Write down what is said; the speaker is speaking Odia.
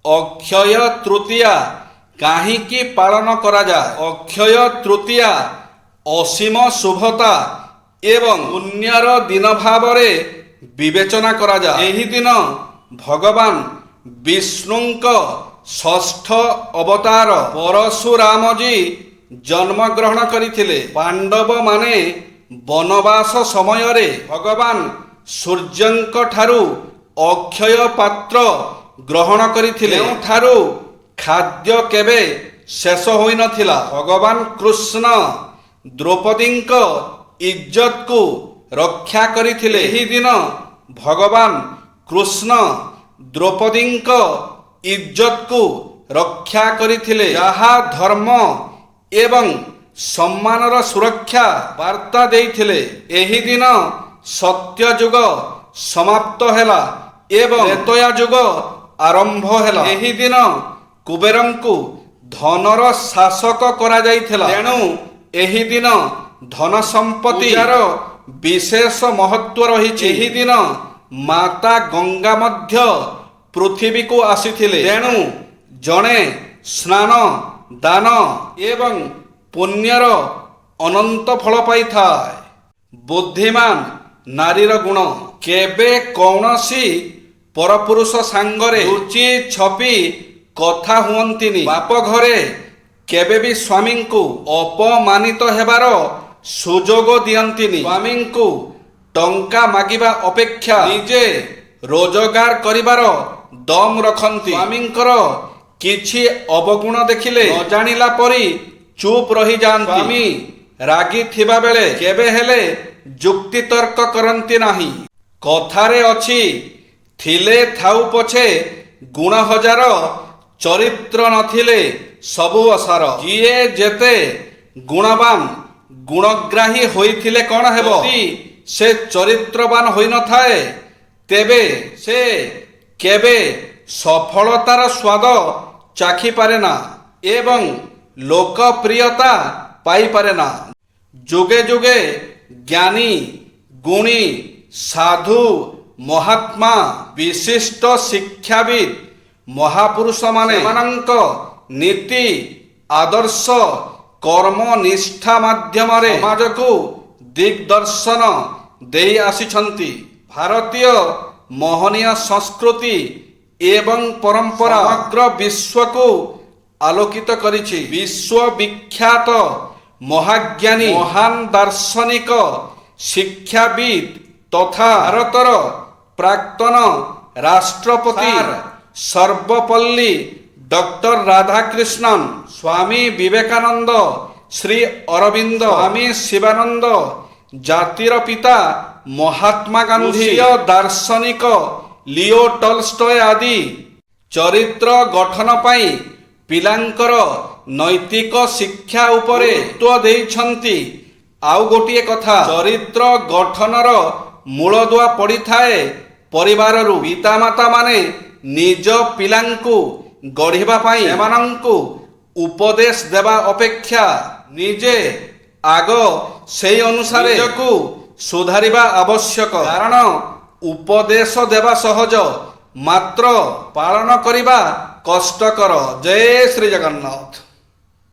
ଅକ୍ଷୟ ତୃତୀୟା କାହିଁକି ପାଳନ କରାଯାଏ? ଅକ୍ଷୟ ତୃତୀୟା ଅସୀମ ଶୁଭତା ଏବଂ ପୁଣ୍ୟର ଦିନ ଭାବରେ ବିବେଚନା କରାଯାଏ। ଏହି ଦିନ ଭଗବାନ ବିଷ୍ଣୁଙ୍କ ଷଷ୍ଠ ଅବତାର ପରଶୁରାମଜୀ ଜନ୍ମଗ୍ରହଣ କରିଥିଲେ। ପାଣ୍ଡବମାନେ ବନବାସ ସମୟରେ ଭଗବାନ ସୂର୍ଯ୍ୟଙ୍କ ଠାରୁ ଅକ୍ଷୟ ପାତ୍ର ଗ୍ରହଣ କରିଥିଲେ, ଯେଉଁଠାରୁ ଖାଦ୍ୟ କେବେ ଶେଷ ହୋଇନଥିଲା। ଭଗବାନ କୃଷ୍ଣ ଦ୍ରୌପଦୀଙ୍କ ଇଜ୍ଜତକୁ ରକ୍ଷା କରିଥିଲେ। ଏହି ଦିନ ଭଗବାନ କୃଷ୍ଣ ଦ୍ରୌପଦୀଙ୍କ ଇଜ୍ଜତକୁ ରକ୍ଷା କରିଥିଲେ, ଯାହା ଧର୍ମ ଏବଂ ସମ୍ମାନର ସୁରକ୍ଷା ବାର୍ତ୍ତା ଦେଇଥିଲେ। ଏହି ଦିନ ସତ୍ୟଯୁଗ ସମାପ୍ତ ହେଲା ଏବଂ ତ୍ରେତୟା ଯୁଗ ଆରମ୍ଭ ହେଲା। ଏହି ଦିନ କୁବେରଙ୍କୁ ଧନର ଶାସକ କରାଯାଇଥିଲା, ତେଣୁ ଏହି ଦିନ ଧନ ସମ୍ପତ୍ତିର ବିଶେଷ ମହତ୍ଵ ରହିଛି। ଏହି ଦିନ ମାତା ଗଙ୍ଗା ମଧ୍ୟ ପୃଥିବୀକୁ ଆସିଥିଲେ, ତେଣୁ ଜଣେ ସ୍ନାନ ଦାନ ଏବଂ ପୁଣ୍ୟର ଅନନ୍ତ ଫଳ ପାଇଥାଏ। ବୁଦ୍ଧିମାନ ନାରୀର ଗୁଣ। କେବେ କୌଣସି ପରପୁରୁଷ ସାଙ୍ଗରେ ଲୁଚି ଛପି କଥା ହୁଅନ୍ତିନି। ବାପ ଘରେ କେବେ ବି ସ୍ୱାମୀଙ୍କୁ ଅପମାନିତ ହେବାର ସୁଯୋଗ ଦିଅନ୍ତିନି। ସ୍ୱାମୀଙ୍କୁ ଟଙ୍କା ମାଗିବା ଅପେକ୍ଷା ନିଜେ ରୋଜଗାର କରିବାର ଦମ ରଖନ୍ତି। ସ୍ୱାମୀଙ୍କର କିଛି ଅବଗୁଣ ଦେଖିଲେ ନ ଜାଣିଲା ପରି ଚୁପ୍ ରହିଯାଆନ୍ତି। ସ୍ୱାମୀ ରାଗି ଥିବା ବେଳେ କେବେ ହେଲେ ଯୁକ୍ତିତର୍କ କରନ୍ତି ନାହିଁ। କଥାରେ ଅଛି, ଥିଲେ ଥାଉ ପଛେ ଗୁଣ ହଜାର, ଚରିତ୍ର ନଥିଲେ ସବୁ ଅସାର। ଯିଏ ଯେତେ ଗୁଣବାନ ଗୁଣଗ୍ରାହୀ ହୋଇଥିଲେ କ'ଣ ହେବ? ଯଦି ସେ ଚରିତ୍ରବାନ ହୋଇନଥାଏ, ତେବେ ସେ କେବେ ସଫଳତାର ସ୍ୱାଦ ଚାଖିପାରେ ନା ଏବଂ ଲୋକପ୍ରିୟତା ପାଇପାରେ ନା। ଯୁଗେ ଯୁଗେ ଜ୍ଞାନୀ ଗୁଣୀ ସାଧୁ ମହାତ୍ମା ବିଶିଷ୍ଟ ଶିକ୍ଷାବିତ୍ ମହାପୁରୁଷମାନେ ସେମାନଙ୍କ ନୀତି ଆଦର୍ଶ କର୍ମ ନିଷ୍ଠା ମାଧ୍ୟମରେ ସମାଜକୁ ଦିଗ୍ଦର୍ଶନ ଦେଇ ଆସିଛନ୍ତି। ଭାରତୀୟ ମହନୀୟ ସଂସ୍କୃତି ଏବଂ ପରମ୍ପରା ସମଗ୍ର ବିଶ୍ୱକୁ ଆଲୋକିତ କରିଛି। ବିଶ୍ୱବିଖ୍ୟାତ ମହାଜ୍ଞାନୀ ମହାନ ଦାର୍ଶନିକ ଶିକ୍ଷାବିତ୍ ତଥା ଭାରତର ପ୍ରାକ୍ତନ ରାଷ୍ଟ୍ରପତି ସର୍ବପଲ୍ଲୀ ଡକ୍ଟର ରାଧାକ୍ରିଷ୍ଣନ, ସ୍ୱାମୀ ବିବେକାନନ୍ଦ, ଶ୍ରୀ ଅରବିନ୍ଦ, ସ୍ୱାମୀ ଶିବାନନ୍ଦ, ଜାତିର ପିତା ମହାତ୍ମା ଗାନ୍ଧୀ, ଦାର୍ଶନିକ ଲିଓ ଟଲଷ୍ଟୟ ଆଦି ଚରିତ୍ର ଗଠନ ପାଇଁ ପିଲାଙ୍କର ନୈତିକ ଶିକ୍ଷା ଉପରେ ଗୁରୁତ୍ୱ ଦେଇଛନ୍ତି। ଆଉ ଗୋଟିଏ କଥା, ଚରିତ୍ର ଗଠନର ମୂଳଦୁଆ ପଡ଼ିଥାଏ ପରିବାରରୁ। ପିତାମାତା ମାନେ ନିଜ ପିଲାଙ୍କୁ ଗଢ଼ିବା ପାଇଁ ସେମାନଙ୍କୁ ଉପଦେଶ ଦେବା ଅପେକ୍ଷା ନିଜେ ଆଗ ସେହି ଅନୁସାରେ ନିଜକୁ ସୁଧାରିବା ଆବଶ୍ୟକ। କାରଣ ଉପଦେଶ ଦେବା ସହଜ, ମାତ୍ର ପାଳନ କରିବା କଷ୍ଟକର। ଜୟ ଶ୍ରୀ ଜଗନ୍ନାଥ।